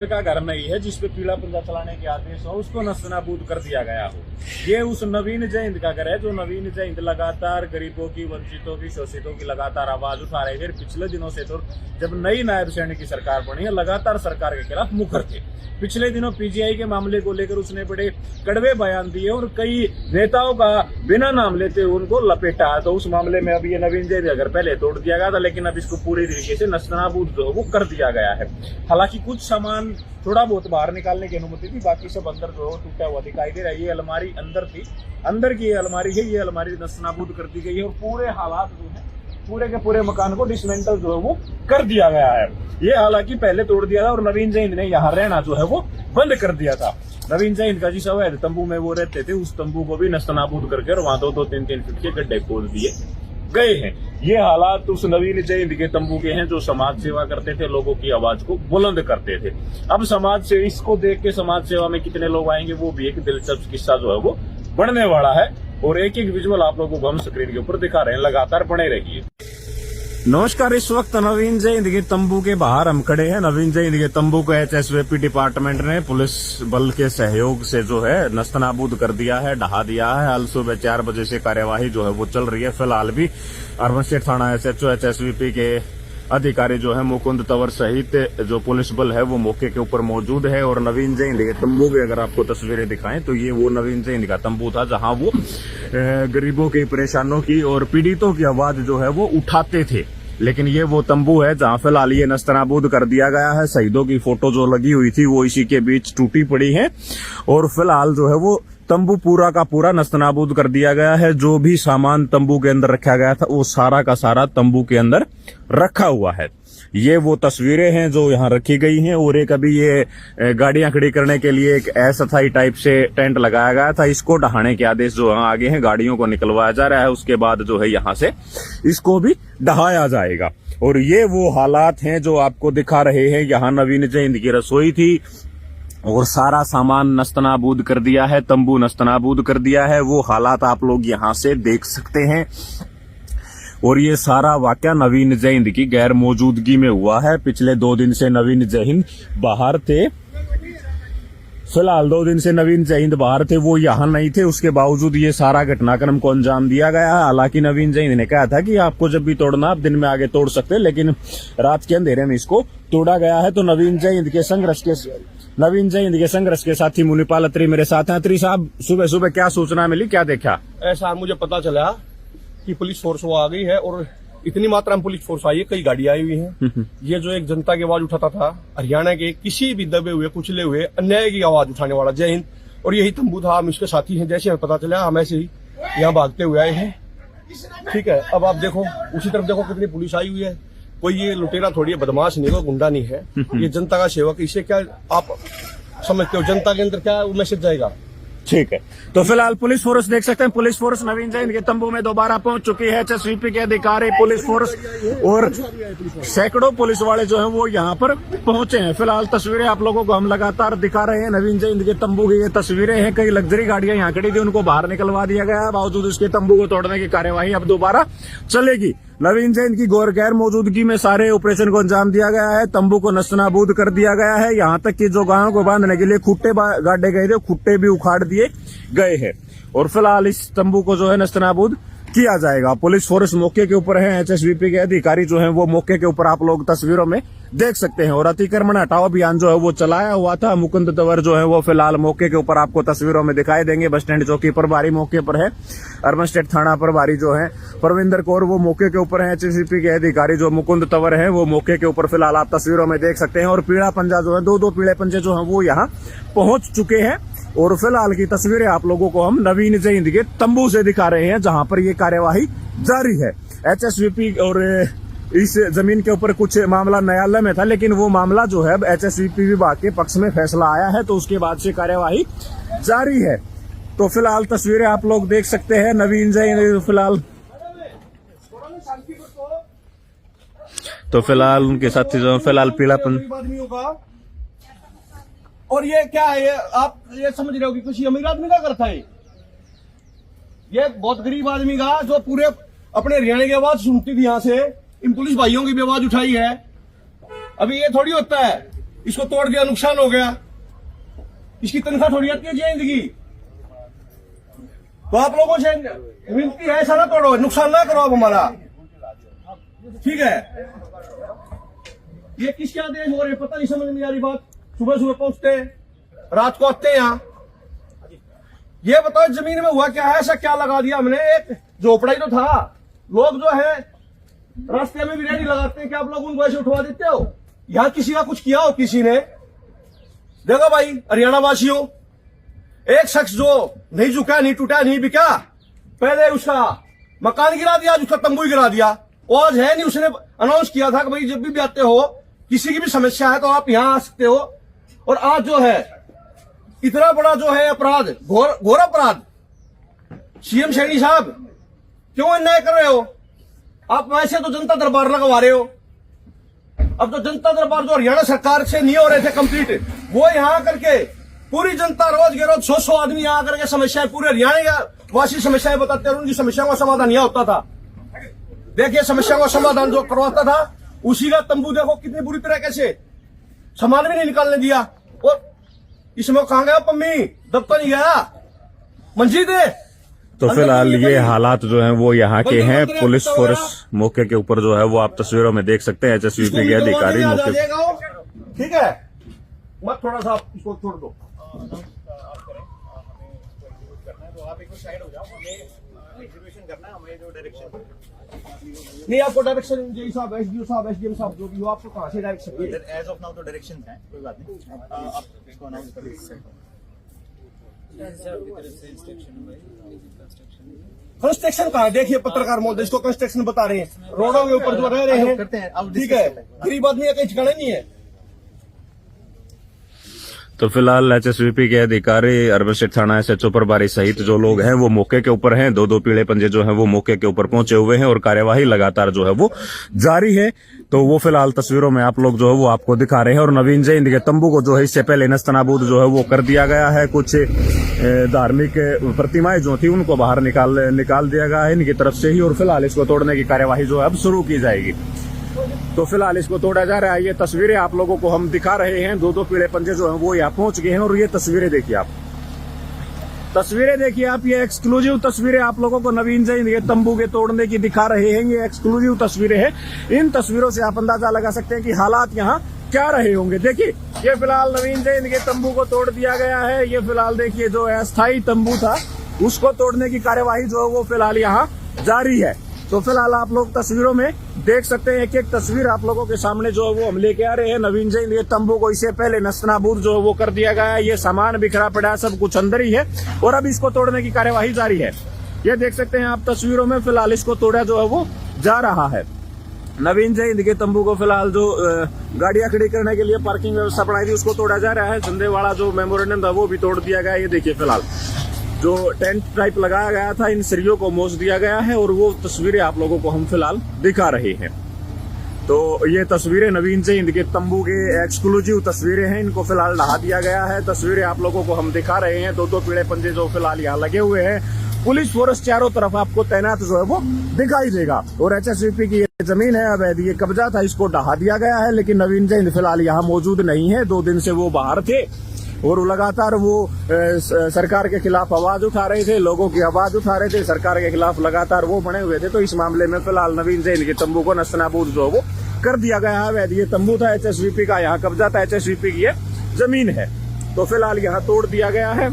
का घर नहीं है जिसपे पीला पंजा चलाने के आदेश हो, उसको नस्तनाबूद कर दिया गया हो। ये उस नवीन जयंत का घर है जो नवीन जयंत लगातार गरीबों की, वंचितों की, शोषितों की लगातार आवाज उठा रहे थे। पिछले दिनों से तो जब नई नायब सैनिक की सरकार बनी है, लगातार सरकार के खिलाफ मुखर थे। पिछले दिनों पीजीआई के मामले को लेकर उसने बड़े कड़वे बयान दिए और कई नेताओं का बिना नाम लेते उनको लपेटा। तो उस मामले में अब ये नवीन जयंत का घर पहले तोड़ दिया गया था, लेकिन अब इसको पूरी तरीके से नस्तनाबूद जो है वो कर दिया गया है। हालांकि कुछ सामान थोड़ा बहुत बाहर निकालने की अनुमति थी, बाकी सब अंदर जो है टूटा हुआ दिखाई दे रहा है। ये अलमारी अंदर थी, अंदर की ये अलमारी है, ये अलमारी नस्तनाबूद कर दी गई है और पूरे हालात जो है पूरे के पूरे मकान को डिसमेंटल जो है वो कर दिया गया है। ये हालांकि पहले तोड़ दिया था और नवीन जयंत ने यहाँ रहना जो है वो बंद कर दिया था। नवीन जयंत का जिस अवैध तंबू में वो रहते थे, उस तंबू को भी नस्तनाबूद करके और वहां 2-3 फीट के गड्ढे खोद दिए गए हैं। ये हालात उस नवीन जयंत के तंबू के हैं जो समाज सेवा करते थे, लोगों की आवाज को बुलंद करते थे। अब समाज से इसको देख के समाज सेवा में कितने लोग आएंगे वो भी एक दिलचस्प किस्सा जो है वो बढ़ने वाला है। और एक एक विजुअल आप लोगों को हम स्क्रीन के ऊपर दिखा रहे हैं, लगातार बने रहिए। नमस्कार, इस वक्त नवीन जयंत के तंबू के बाहर हम खड़े हैं। नवीन जयंत के तंबू को एचएसवीपी डिपार्टमेंट ने पुलिस बल के सहयोग से जो है नस्तनाबूद कर दिया है, ढहा दिया है। हाल सुबह 4 बजे से कार्यवाही जो है वो चल रही है। फिलहाल भी अर्बन स्टेट थाना एसएचओ एचएसवीपी के अधिकारी जो है मुकुंद तंवर सहित जो पुलिस बल है वो मौके के ऊपर मौजूद है। और नवीन जयंत के तंबू की अगर आपको तस्वीरें दिखाएं तो ये वो नवीन जयंत का तंबू था जहां वो गरीबों की, परेशानों की और पीड़ितों की आवाज जो है वो उठाते थे। लेकिन ये वो तंबू है जहां फिलहाल ये नस्तनाबूद कर दिया गया है। शहीदों की फोटो जो लगी हुई थी वो इसी के बीच टूटी पड़ी है और फिलहाल जो है वो तंबू पूरा का पूरा नस्तनाबूद कर दिया गया है। जो भी सामान तंबू के अंदर रखा गया था वो सारा का सारा तंबू के अंदर रखा हुआ है। ये वो तस्वीरें हैं जो यहाँ रखी गई हैं। और एक अभी ये गाड़ियां खड़ी करने के लिए एक अस्थायी टाइप से टेंट लगाया गया था, इसको ढहाने के आदेश जो यहाँ आगे हैं, गाड़ियों को निकलवाया जा रहा है। उसके बाद जो है यहाँ से इसको भी ढहाया जाएगा। और ये वो हालात हैं जो आपको दिखा रहे हैं। यहाँ नवीन जयंत की रसोई थी और सारा सामान नस्तनाबूद कर दिया है, तंबू नस्तनाबूद कर दिया है। वो हालात आप लोग यहाँ से देख सकते हैं। और ये सारा वाकया नवीन जयंत की गैर मौजूदगी में हुआ है। पिछले 2 दिन से नवीन जयंत बाहर थे। फिलहाल 2 दिन से नवीन जयंत बाहर थे, वो यहाँ नहीं थे। उसके बावजूद ये सारा घटनाक्रम को अंजाम दिया गया है। हालांकि नवीन जयंत ने कहा था कि आपको जब भी तोड़ना आप दिन में आगे तोड़ सकते हैं, लेकिन रात के अंधेरे में इसको तोड़ा गया है। तो नवीन जयंत के संघर्ष के साथी मुनिपाल अत्री मेरे साथ हैं। अत्री साहब, सुबह सुबह क्या सूचना मिली, क्या देखा? ऐसा मुझे पता चला कि पुलिस फोर्स वो आ गई है और इतनी मात्रा में पुलिस फोर्स आई है, कई गाड़ियां आई हुई हैं। ये जो एक जनता की आवाज उठाता था, हरियाणा के किसी भी दबे हुए, कुचले हुए, अन्याय की आवाज उठाने वाला जय हिंद, और यही तंबू था। हम इसके साथी हैं। जैसे हमें पता चला हम ऐसे ही यहाँ भागते हुए आए हैं। ठीक है, अब आप देखो उसी तरफ देखो कितनी पुलिस आई हुई है। कोई ये लुटेरा थोड़ी है, बदमाश नहीं है, गुंडा नहीं है, ये जनता का सेवक। इससे क्या आप समझते हो जनता के अंदर क्या मैसेज जाएगा? ठीक है, तो फिलहाल पुलिस फोर्स देख सकते हैं। पुलिस फोर्स नवीन जयंत के तंबू में दोबारा पहुंच चुकी है। एचएसवीपी के अधिकारी, पुलिस फोर्स और सैकड़ों पुलिस वाले जो हैं वो यहाँ पर पहुंचे हैं। फिलहाल तस्वीरें आप लोगों को हम लगातार दिखा रहे हैं। नवीन जयंत के तंबू की ये तस्वीरें हैं। कई लग्जरी गाड़ियां यहाँ खड़ी थी, उनको बाहर निकलवा दिया गया। बावजूद इसके तंबू को तोड़ने की कार्यवाही अब दोबारा चलेगी। नवीन जयंत की गैर मौजूदगी में सारे ऑपरेशन को अंजाम दिया गया है। तंबू को नस्तनाबूद कर दिया गया है। यहाँ तक कि जो गायों को बांधने के लिए खुट्टे गाड़े गए थे, खुट्टे भी उखाड़ दिए गए हैं। और फिलहाल इस तंबू को जो है नस्तनाबूद किया जाएगा। पुलिस फोर्स मौके के ऊपर है। एचएसवीपी के अधिकारी जो हैं वो मौके के ऊपर आप लोग तस्वीरों में देख सकते हैं। और अतिक्रमण हटाओ अभियान जो है वो चलाया हुआ था। मुकुंद तंवर जो है वो फिलहाल मौके के ऊपर आपको तस्वीरों में दिखाई देंगे। बस स्टैंड चौकी प्रभारी मौके पर है। अर्बन स्टेट थाना प्रभारी जो है परविंदर कौर वो मौके के ऊपर है। एचएसवीपी के अधिकारी जो मुकुंद तंवर है वो मौके के ऊपर फिलहाल आप तस्वीरों में देख सकते हैं। और पीला पंजा जो है, 2 पीले पंजे जो है वो यहाँ पहुंच चुके हैं। और फिलहाल की तस्वीरें आप लोगों को हम नवीन जयंत के तंबू से दिखा रहे हैं जहां पर ये कार्यवाही जारी है। एचएसवीपी और इस जमीन के ऊपर कुछ मामला न्यायालय में था, लेकिन वो मामला जो है एचएसवीपी विभाग के पक्ष में फैसला आया है, तो उसके बाद से कार्यवाही जारी है। तो फिलहाल तस्वीरें आप लोग देख सकते हैं। नवीन जयंत फिलहाल उनके साथी जो फिलहाल पीलापन। और ये क्या है, ये आप ये समझ रहे हो कि किसी अमीर आदमी का करता है? ये बहुत गरीब आदमी का, जो पूरे अपने हरियाणा की आवाज सुनती थी, यहाँ से इन पुलिस भाइयों की भी आवाज उठाई है। अभी ये थोड़ी होता है इसको तोड़ दिया, नुकसान हो गया, इसकी तनख्वाह थोड़ी आती है जिंदगी। तो आप लोगों से विनती है, ऐसा ना तोड़ो, नुकसान ना करो आप हमारा, ठीक है। ये किसके आदेश हो रहे पता नहीं, समझ नहीं आ रही बात। सुबह सुबह पहुंचते हैं, रात को आते हैं यहाँ। ये बताओ जमीन में हुआ क्या है, ऐसा क्या लगा दिया हमने? एक झोपड़ा ही तो था, लोग जो है रास्ते में भी रेडी लगाते हैं कि आप लोग उनको ऐसे उठवा देते हो। यहाँ किसी का कुछ किया हो किसी ने? देखो भाई हरियाणा वासियों, एक शख्स जो नहीं झुका, नहीं टूटा, नहीं बिका, पहले उसका मकान गिरा दिया, आज उसका तंबू ही गिरा दिया। वो आज है नहीं, उसने अनाउंस किया था कि भाई जब भी आते हो, किसी की भी समस्या है तो आप यहाँ आ सकते हो। और आज जो है इतना बड़ा जो है अपराध, घोर अपराध, सीएम सैनी साहब क्यों अन्याय कर रहे हो? आप वैसे तो जनता दरबार लगवा रहे हो। अब तो जनता दरबार जो हरियाणा सरकार से नहीं हो रहे थे कंप्लीट, वो यहाँ करके पूरी जनता रोज के रोज 100 आदमी यहाँ करके समस्याएं, पूरे हरियाणा का वासी समस्याएं बताते हैं, उनकी समस्याओं का समाधान यह होता था। देखिए समस्याओं का समाधान जो करवाता था, उसी का तंबू देखो कितनी बुरी तरीके से सामान भी नहीं निकालने दिया। और इसमें कहाँ गया पम्मी, दफ्तर नहीं गया, मंजीद है। तो फिलहाल ये हालात जो हैं वो यहाँ के हैं। पुलिस फोर्स मौके के ऊपर जो है वो आप तस्वीरों में देख सकते हैं। HSVP के अधिकारी मौके, ठीक है, मत थोड़ा सा इसको छोड़ दो। नहीं आपको डायरेक्शन जी साहब, SDO साहब, SDM साहब जो भी हो, आपको कहाँ से डायरेक्शन? एज ऑफ नाउ तो डायरेक्शन है, कोई बात नहीं, आप इसको अनाउंस कर दीजिए। कंस्ट्रक्शन कहाँ है? देखिए पत्रकार महोदय, इसको कंस्ट्रक्शन बता रहे हैं, रोडों के ऊपर जो रह रहे हैं, करते हैं, अब ठीक है, गरीब आदमी का कहीं ठिकाना नहीं है। तो फिलहाल HSVP के अधिकारी, अर्बन स्टेट थाना SHO प्रभारी सहित जो लोग हैं वो मौके के ऊपर हैं। दो पीले पंजे जो हैं वो मौके के ऊपर पहुंचे हुए हैं और कार्यवाही लगातार जो है वो जारी है। तो वो फिलहाल तस्वीरों में आप लोग जो है वो आपको दिखा रहे हैं। और नवीन जैन के तंबू को जो है इससे पहले नस्तनाबूद जो है वो कर दिया गया है। कुछ धार्मिक प्रतिमाएं जो थी उनको बाहर निकाल दिया गया है इनकी तरफ से ही। और फिलहाल इसको तोड़ने की कार्यवाही जो है अब शुरू की जाएगी। तो फिलहाल इसको तोड़ा जा रहा है। ये तस्वीरें आप लोगों को हम दिखा रहे हैं। दो पीले पंजे जो हैं वो यहाँ पहुंच गए हैं। और ये तस्वीरें देखिए आप, ये एक्सक्लूसिव तस्वीरें आप लोगों को नवीन जैन ये तंबू के तोड़ने की दिखा रहे हैं। ये एक्सक्लूसिव तस्वीरें हैं। इन तस्वीरों से आप अंदाजा लगा सकते हैं कि हालात यहाँ क्या रहे होंगे। देखिए ये फिलहाल नवीन जैन के तंबू को तोड़ दिया गया है। ये फिलहाल देखिए जो अस्थायी तंबू था उसको तोड़ने की कार्यवाही जो है वो फिलहाल यहाँ जारी है। तो फिलहाल आप लोग तस्वीरों में देख सकते हैं, एक एक तस्वीर आप लोगों के सामने जो है वो हम लेके आ रहे हैं। नवीन जैन ये तंबू को इससे पहले नस्तनाबूद जो है वो कर दिया गया है। ये सामान बिखरा पड़ा है, सब कुछ अंदर ही है और अब इसको तोड़ने की कार्यवाही जारी है। ये देख सकते हैं आप तस्वीरों में, फिलहाल इसको तोड़ा जो है वो जा रहा है। नवीन जैन के तंबू को फिलहाल जो गाड़ियां खड़ी करने के लिए पार्किंग व्यवस्था बनाई थी उसको तोड़ा जा रहा है। झंडे वाला जो मेमोरेंडम था वो भी तोड़ दिया गया है। ये देखिए फिलहाल जो टेंट टाइप लगाया गया था इन सरियों को मोच दिया गया है और वो तस्वीरें आप लोगों को हम फिलहाल दिखा रहे हैं। तो ये तस्वीरें नवीन जैन के तंबू के एक्सक्लूसिव तस्वीरें हैं। इनको फिलहाल ढहा दिया गया है। तस्वीरें आप लोगों को हम दिखा रहे हैं। दो पीले पंजे जो फिलहाल यहाँ लगे हुए हैं। पुलिस फोर्स चारों तरफ आपको तैनात जो है वो दिखाई देगा। और HSVP की ये जमीन है अवैध, ये कब्जा था, इसको ढहा दिया गया है। लेकिन नवीन जैन फिलहाल यहाँ मौजूद नहीं है। 2 दिन से वो बाहर थे और लगातार वो सरकार के खिलाफ आवाज उठा रहे थे, लोगों की आवाज उठा रहे थे, सरकार के खिलाफ लगातार वो बने हुए थे। तो इस मामले में फिलहाल नवीन जैन के तंबू को नस्तनाबूद जो है वो कर दिया गया है। वैध ये तंबू था, HSVP का यहाँ कब्जा था, HSVP की ये जमीन है। तो फिलहाल यहाँ तोड़ दिया गया है।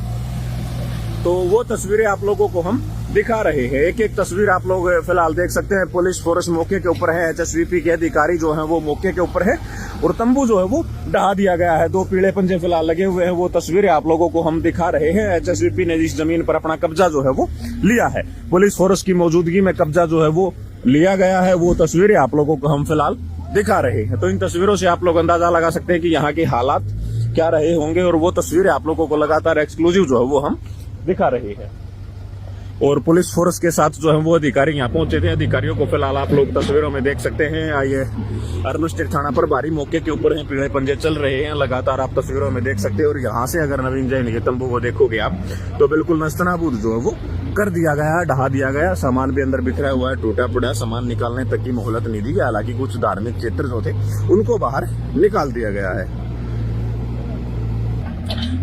तो वो तस्वीरें आप लोगों को हम दिखा रहे हैं। एक एक तस्वीर आप लोग फिलहाल देख सकते हैं। पुलिस फोर्स मौके के ऊपर है, HSVP के अधिकारी जो हैं वो मौके के ऊपर है और तंबू जो है वो ढहा दिया गया है। 2 पीले पंजे फिलहाल लगे हुए हैं। वो तस्वीरें आप लोगों को हम दिखा रहे हैं। HSVP ने इस जमीन पर अपना कब्जा जो है वो लिया है। पुलिस फोर्स की मौजूदगी में कब्जा जो है वो लिया गया है। वो तस्वीरें आप लोगों को हम फिलहाल दिखा रहे हैं। तो इन तस्वीरों से आप लोग अंदाजा लगा सकते हैं कि यहाँ के हालात क्या रहे होंगे। और वो तस्वीरें आप लोगों को लगातार एक्सक्लूसिव जो है वो हम दिखा रहे हैं। और पुलिस फोर्स के साथ जो है वो अधिकारी यहाँ पहुंचे थे। अधिकारियों को फिलहाल आप लोग तस्वीरों में देख सकते हैं। आइए अर्बन स्टेट थाना पर भारी मौके के ऊपर हैं, पीले पंजे चल रहे हैं लगातार, आप तस्वीरों में देख सकते हैं। और यहाँ से अगर नवीन जैन के तंबू को देखोगे आप तो बिल्कुल नस्तनाबूद जो है वो कर दिया गया, ढहा दिया गया। सामान भी अंदर बिखरा हुआ है, टूटा पड़ा सामान निकालने तक की मोहलत नहीं दी गई। हालांकि कुछ धार्मिक क्षेत्र जो थे उनको बाहर निकाल दिया गया है।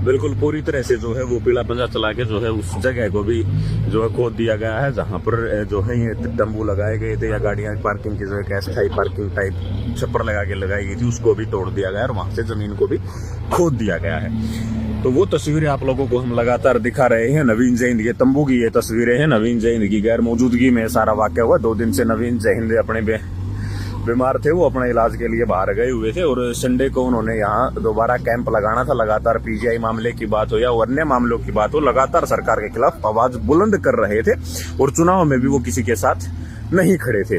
बिल्कुल पूरी तरह से जो है वो पीला पंजा चला के जो है उस जगह को भी जो है खोद दिया गया है जहां पर जो है ये तंबू लगाए गए थे या गाड़ियां पार्किंग की जो है अस्थायी पार्किंग टाइप छप्पर लगा के लगाई गई थी, उसको भी तोड़ दिया गया है और वहां से जमीन को भी खोद दिया गया है। तो वो तस्वीरें आप लोगों को हम लगातार दिखा रहे हैं। नवीन जय हिंद के तंबू की ये तस्वीरें हैं। नवीन जय हिंद की गैर मौजूदगी में सारा वाक्य हुआ। 2 दिन से नवीन जय हिंद अपने बीमार थे, वो अपने इलाज के लिए बाहर गए हुए थे और संडे को उन्होंने यहाँ दोबारा कैंप लगाना था। लगातार पीजीआई मामले की बात हो या अन्य मामलों की बात हो, लगातार सरकार के खिलाफ आवाज बुलंद कर रहे थे और चुनाव में भी वो किसी के साथ नहीं खड़े थे।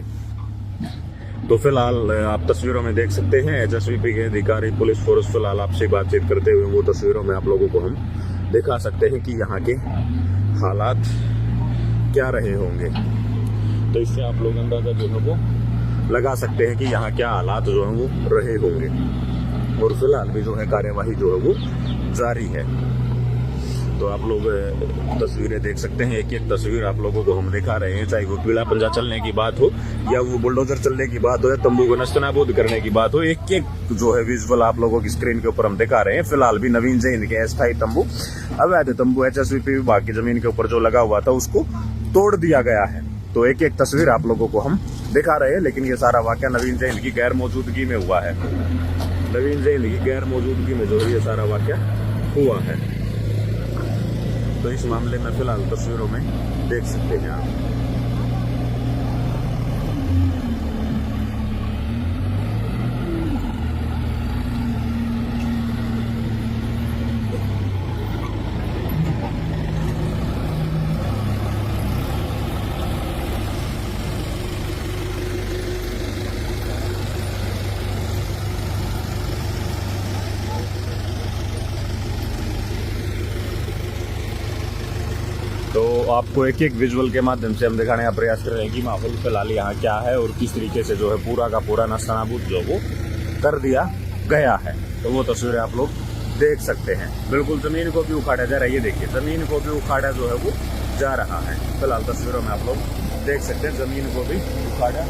तो फिलहाल आप तस्वीरों में देख सकते हैं एचएसवीपी के अधिकारी, पुलिस फोर्स फिलहाल आपसे बातचीत करते हुए वो तस्वीरों में आप लोगों को हम दिखा सकते हैं कि यहाँ के हालात क्या रहे होंगे। तो इससे आप लोग अंदाजा जो है वो लगा सकते हैं कि यहाँ क्या हालात जो है वो रहे होंगे। और फिलहाल भी जो है कार्यवाही जो है वो जारी है। तो आप लोग तस्वीरें देख सकते हैं। एक एक तस्वीर आप लोगों को हम दिखा रहे हैं, चाहे वो पीला पंजा चलने की बात हो या वो बुलडोजर चलने की बात हो या तंबू को नस्तनाबूद करने की बात हो, एक एक जो है विजुअल आप लोगों की स्क्रीन के ऊपर हम दिखा रहे हैं। फिलहाल भी नवीन जय हिंद के अस्थायी तंबू, अवैध तंबू एचएसवीपी विभाग की जमीन के ऊपर जो लगा हुआ था उसको तोड़ दिया गया है। तो एक एक तस्वीर आप लोगों को हम दिखा रहे हैं, लेकिन ये सारा वाकया नवीन जय हिंद की गैर मौजूदगी में हुआ है। नवीन जय हिंद की गैर मौजूदगी में जो है ये सारा वाकया हुआ है। तो इस मामले में फिलहाल तस्वीरों में देख सकते हैं आप। तो आपको एक एक विजुअल के माध्यम से हम दिखाने का प्रयास कर रहे हैं कि माहौल फिलहाल यहाँ क्या है और किस तरीके से जो है पूरा का पूरा नस्तनाबूद जो वो कर दिया गया है। तो वो तस्वीरें आप लोग देख सकते हैं। बिल्कुल जमीन को भी उखाड़ा जा रहा है, ये देखिए जमीन को भी उखाड़ा जो है वो जा रहा है। फिलहाल तस्वीरों में आप लोग देख सकते हैं जमीन को भी उखाड़ा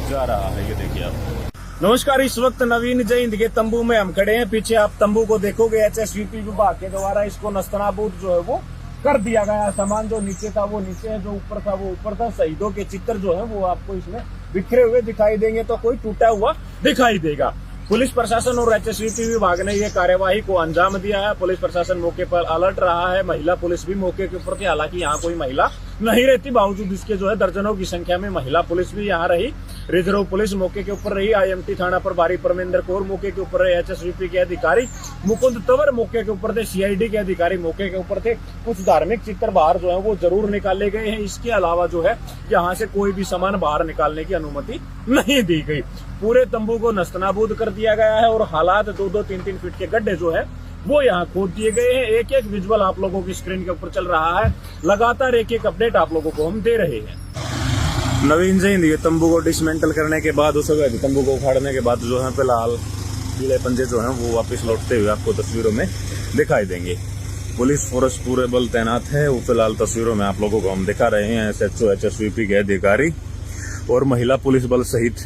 जा रहा है, ये देखिए आप। नमस्कार, इस वक्त नवीन जय हिंद के तंबू में हम खड़े हैं। पीछे आप तंबू को देखोगे, एचएसवीपी विभाग के द्वारा इसको नस्तनाबूद जो है वो कर दिया गया। सामान जो नीचे था वो नीचे है, जो ऊपर था वो ऊपर था। शहीदों के चित्र जो है वो आपको इसमें बिखरे हुए दिखाई देंगे, तो कोई टूटा हुआ दिखाई देगा। पुलिस प्रशासन और एचएसवीपी विभाग ने ये कार्यवाही को अंजाम दिया है। पुलिस प्रशासन मौके पर अलर्ट रहा है, महिला पुलिस भी मौके के ऊपर थी। हालांकि यहाँ कोई महिला नहीं रहती, बावजूद इसके जो है दर्जनों की संख्या में महिला पुलिस भी यहाँ रही। रिजर्व पुलिस मौके के ऊपर रही, आईएमटी थाना प्रभारी परमेंद्र कौर मौके के ऊपर रहे, एचएसवीपी के अधिकारी मुकुंद तंवर मौके के ऊपर थे, सीआईडी के अधिकारी मौके के ऊपर थे। कुछ धार्मिक चित्र बाहर जो है वो जरूर निकाले गए हैं। इसके अलावा जो है यहाँ से कोई भी सामान बाहर निकालने की अनुमति नहीं दी गई। पूरे तंबू को नस्तनाबूद कर दिया गया है और हालात 2-2, 3-3 फीट के गड्ढे जो है वो यहाँ खोद दिए गए हैं। एक एक विजुअल आप लोगों की स्क्रीन के ऊपर चल रहा है। लगातार एक एक अपडेट आप लोगों को हम दे रहे हैं। नवीन जय हिंद के तंबू को डिसमेंटल करने के बाद, उस तंबू को उखाड़ने के बाद जो है फिलहाल पीले पंजे जो हैं वो वापस लौटते हुए आपको तस्वीरों में दिखाई देंगे। पुलिस फोर्स पूरे बल तैनात है। वो फिलहाल तस्वीरों में आप लोगों को हम दिखा रहे हैं। एसएचओ एचएसवीपी के अधिकारी और महिला पुलिस बल सहित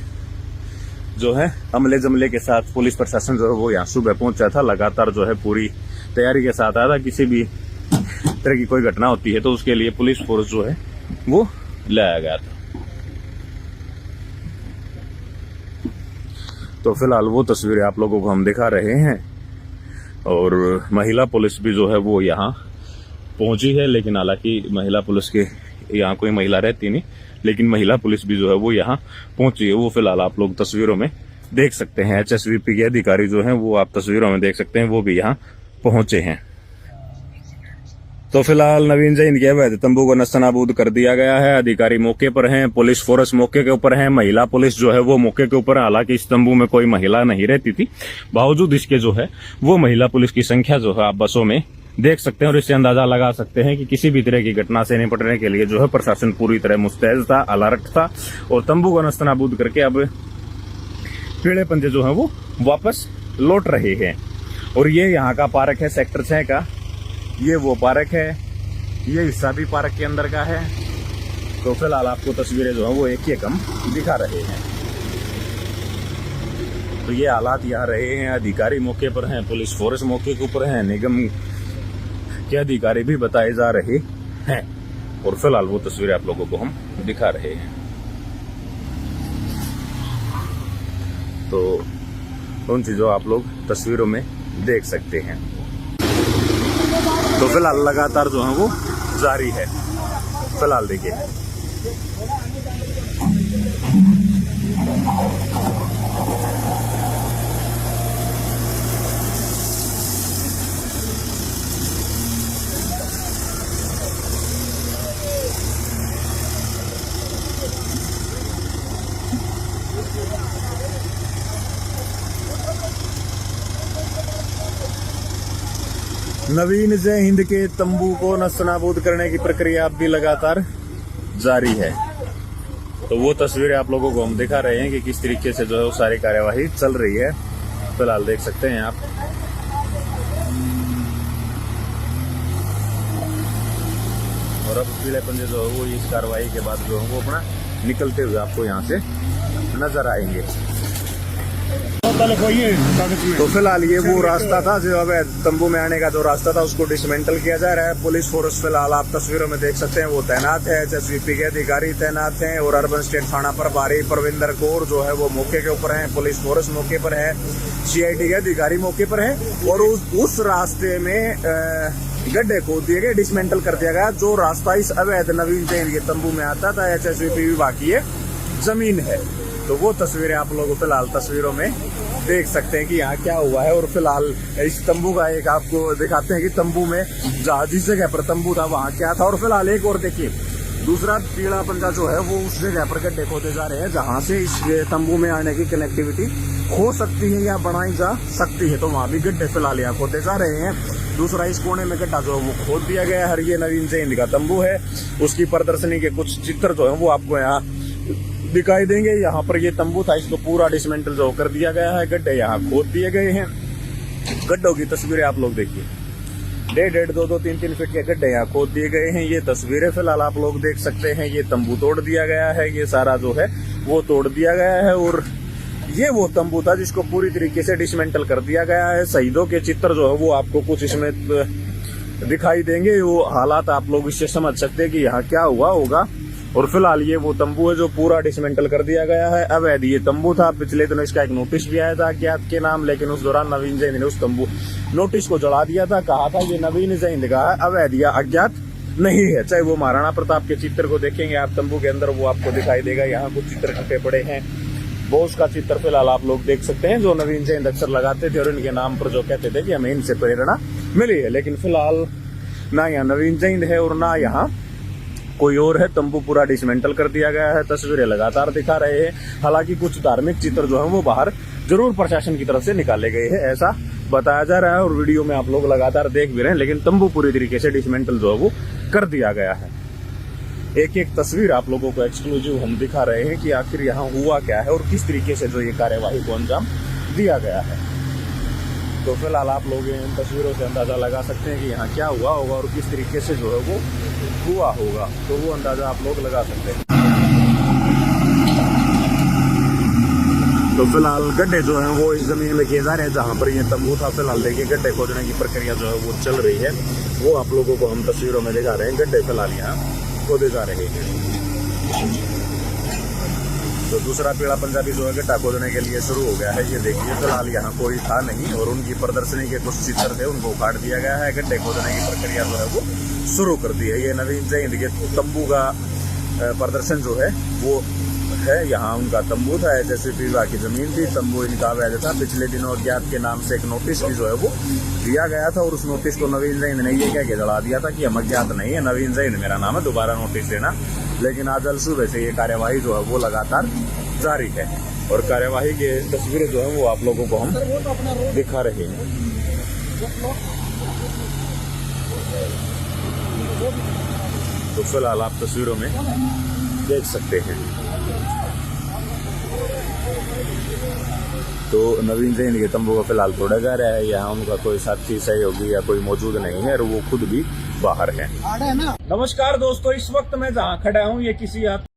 जो है अमले जमले के साथ पुलिस प्रशासन जो है वो यहाँ सुबह पहुंचा था। लगातार जो है पूरी तैयारी के साथ आया था। किसी भी तरह की कोई घटना होती है तो उसके लिए पुलिस फोर्स जो है वो लाया गया था। तो फिलहाल वो तस्वीरें आप लोगों को हम दिखा रहे हैं और महिला पुलिस भी जो है वो यहाँ पहुंची है। लेकिन हालांकि महिला पुलिस के यहाँ कोई महिला रहती नहीं, लेकिन महिला पुलिस भी जो है वो यहाँ पहुंची है। वो फिलहाल आप लोग तस्वीरों में देख सकते हैं। एचएसवीपी के अधिकारी जो हैं वो आप तस्वीरों में देख सकते हैं, वो भी यहाँ पहुंचे हैं। तो फिलहाल नवीन जय हिंद के अवैध तंबू को नस्तनाबूद कर दिया गया है। अधिकारी मौके पर हैं, पुलिस फोर्स मौके के ऊपर है, महिला पुलिस जो है वो मौके के ऊपर है। हालांकि इस तंबू में कोई महिला नहीं रहती थी, बावजूद इसके जो है वो महिला पुलिस की संख्या जो है आप बसों में देख सकते हैं। और इससे अंदाजा लगा सकते हैं कि किसी भी तरह की घटना से निपटने के लिए जो है प्रशासन पूरी तरह मुस्तैद था, अलर्ट था और तंबू को नस्तनाबूद करके अब पीले पंजे जो है वो वापस लौट रहे हैं। और ये यहाँ का पार्क है सेक्टर 6 का, ये वो पार्क है, ये हिस्सा भी पार्क के अंदर का है। तो फिलहाल आपको तस्वीरें जो है वो एक हम दिखा रहे हैं। तो ये हालात यहाँ रहे हैं। अधिकारी मौके पर हैं, पुलिस फोर्स मौके के ऊपर है, निगम के अधिकारी भी बताए जा रहे हैं और फिलहाल वो तस्वीरें आप लोगों को हम दिखा रहे हैं। तो उन चीजों आप लोग तस्वीरों में देख सकते हैं। तो फिलहाल लगातार जो है वो जारी है। फिलहाल देखिए नवीन जय हिंद के तंबू को नस्तनाबूद करने की प्रक्रिया अब भी लगातार जारी है। तो वो तस्वीरें आप लोगों को हम दिखा रहे हैं कि किस तरीके से जो है वो सारी कार्यवाही चल रही है। फिलहाल देख सकते हैं आप। और अब पीले पंजे जो है वो इस कार्रवाई के बाद जो है वो अपना निकलते हुए आपको यहाँ से नजर आएंगे। तो फिलहाल ये वो रास्ता था जो अब तंबू में आने का जो रास्ता था उसको डिसमेंटल किया जा रहा है। पुलिस फोर्स फिलहाल आप तस्वीरों में देख सकते हैं वो तैनात है, एसएसबी के अधिकारी तैनात हैं और अर्बन स्टेट थाना प्रभारी परविंदर कौर जो है वो मौके के ऊपर है, पुलिस फोर्स मौके पर है, सीआईडी के अधिकारी मौके पर है और उस रास्ते में गड्ढे खोद दिए गए, डिसमेंटल कर दिया गया। जो रास्ता इस अवैध नवीन जैन के तंबू में आता था एचएसबी विभाग की जमीन है। तो वो तस्वीरें आप लोग फिलहाल तस्वीरों में देख सकते हैं कि यहाँ क्या हुआ है। और फिलहाल इस तंबू का एक आपको दिखाते हैं कि तंबू में जिस जगह पर तंबू था वहाँ क्या था। और फिलहाल एक और देखिए दूसरा पीला पंजा जो है वो उस जगह पर गड्ढे खोदे जा रहे हैं जहाँ से इस तंबू में आने की कनेक्टिविटी हो सकती है या बनाई जा सकती है। तो वहाँ भी गड्ढे फिलहाल यहाँ खोदे जा रहे हैं। दूसरा इस कोने में गड्ढा जो है वो खोद दिया गया है। ये नवीन जैन का तंबू है, उसकी प्रदर्शनी के कुछ चित्र जो है वो आपको यहाँ दिखाई देंगे। यहाँ पर ये तंबू था, इसको पूरा डिसमेंटल जो कर दिया गया है, गड्ढे यहाँ खोद दिए गए हैं। गड्ढों की तस्वीरें आप लोग देखिए, 1.5, 2, 3 फीट के गड्ढे यहाँ खोद दिए गए हैं। ये तस्वीरें फिलहाल आप लोग देख सकते हैं। ये तंबू तोड़ दिया गया है, ये सारा जो है वो तोड़ दिया गया है और ये वो तंबू था जिसको पूरी तरीके से डिसमेंटल कर दिया गया है। शहीदों के चित्र जो है वो आपको कुछ इसमें दिखाई देंगे। वो हालात आप लोग इससे समझ सकते हैं कि यहाँ क्या हुआ होगा। और फिलहाल ये वो तंबू है जो पूरा डिसमेंटल कर दिया गया है। अवैध ये तंबू था। पिछले दिनों इसका एक नोटिस भी आया था अज्ञात के नाम, लेकिन उस दौरान नवीन जैन ने उस तंबू नोटिस को जला दिया था। कहा था ये नवीन जैन का है, अवैध या अज्ञात नहीं है। चाहे वो महाराणा प्रताप के चित्र को देखेंगे आप तंबू के अंदर, वो आपको दिखाई देगा। यहाँ कुछ चित्र छपे पड़े हैं। बोस का चित्र फिलहाल आप लोग देख सकते हैं जो नवीन जैन अक्सर लगाते थे और इनके नाम पर जो कहते थे कि हमें इनसे प्रेरणा मिली है। लेकिन फिलहाल ना यहाँ नवीन जैन है और ना यहाँ कोई और है। तंबू पूरा डिसमेंटल कर दिया गया है। तस्वीरें लगातार दिखा रहे हैं। हालांकि कुछ धार्मिक चित्र जो है वो बाहर जरूर प्रशासन की तरफ से निकाले गए हैं, ऐसा बताया जा रहा है और वीडियो में आप लोग लगातार देख भी रहे हैं। लेकिन तंबू पूरी तरीके से डिसमेंटल जो है वो कर दिया गया है। एक एक तस्वीर आप लोगों को एक्सक्लूसिव हम दिखा रहे हैं कि आखिर यहाँ हुआ क्या है और किस तरीके से जो ये कार्यवाही को अंजाम दिया गया है। तो फिलहाल आप लोग इन तस्वीरों से अंदाजा लगा सकते हैं कि यहाँ क्या हुआ होगा और किस तरीके से जो है वो हुआ होगा। तो वो अंदाजा आप लोग लगा सकते हैं। तो फिलहाल गड्ढे जो हैं वो इस जमीन में किए जा रहे हैं जहाँ पर ये तंबू था। फिलहाल देखिए गड्ढे खोदने की प्रक्रिया जो है वो चल रही है। वो आप लोगों को हम तस्वीरों में दिखा रहे हैं। गड्ढे फिलहाल यहाँ खोदे जा रहे हैं। तो दूसरा पीला पंजाबी जो है गड्ढा खोदने के लिए शुरू हो गया है। ये देखिए फिलहाल यहाँ कोई था नहीं और उनकी प्रदर्शनी के कुछ चित्र थे उनको उखाड़ दिया गया है। गड्ढे खोदने की प्रक्रिया जो है वो शुरू कर दी है। ये नवीन जैन के तंबू का प्रदर्शन जो है वो है। यहाँ उनका तंबू था, जैसे विभाग की जमीन थी, तंबू इनका अवैध था। पिछले दिनों अज्ञात के नाम से एक नोटिस भी जो है वो दिया गया था और उस नोटिस को नवीन जैन ने ये कह के जला दिया था कि हम अज्ञात नहीं है, नवीन जैन मेरा नाम है, दोबारा नोटिस देना। लेकिन आज अल सुबह से ये कार्यवाही जो है वो लगातार जारी है और कार्यवाही की तस्वीरें जो है वो आप लोगों को हम दिखा रहे हैं। तो फिलहाल आप तस्वीरों में देख सकते हैं। तो नवीन जैन के तंबू को फिलहाल तोड़ा जा रहा है। यहाँ उनका कोई साथी सहयोगी या कोई मौजूद नहीं है और वो खुद भी बाहर है। नमस्कार दोस्तों, इस वक्त मैं जहाँ खड़ा हूँ ये किसी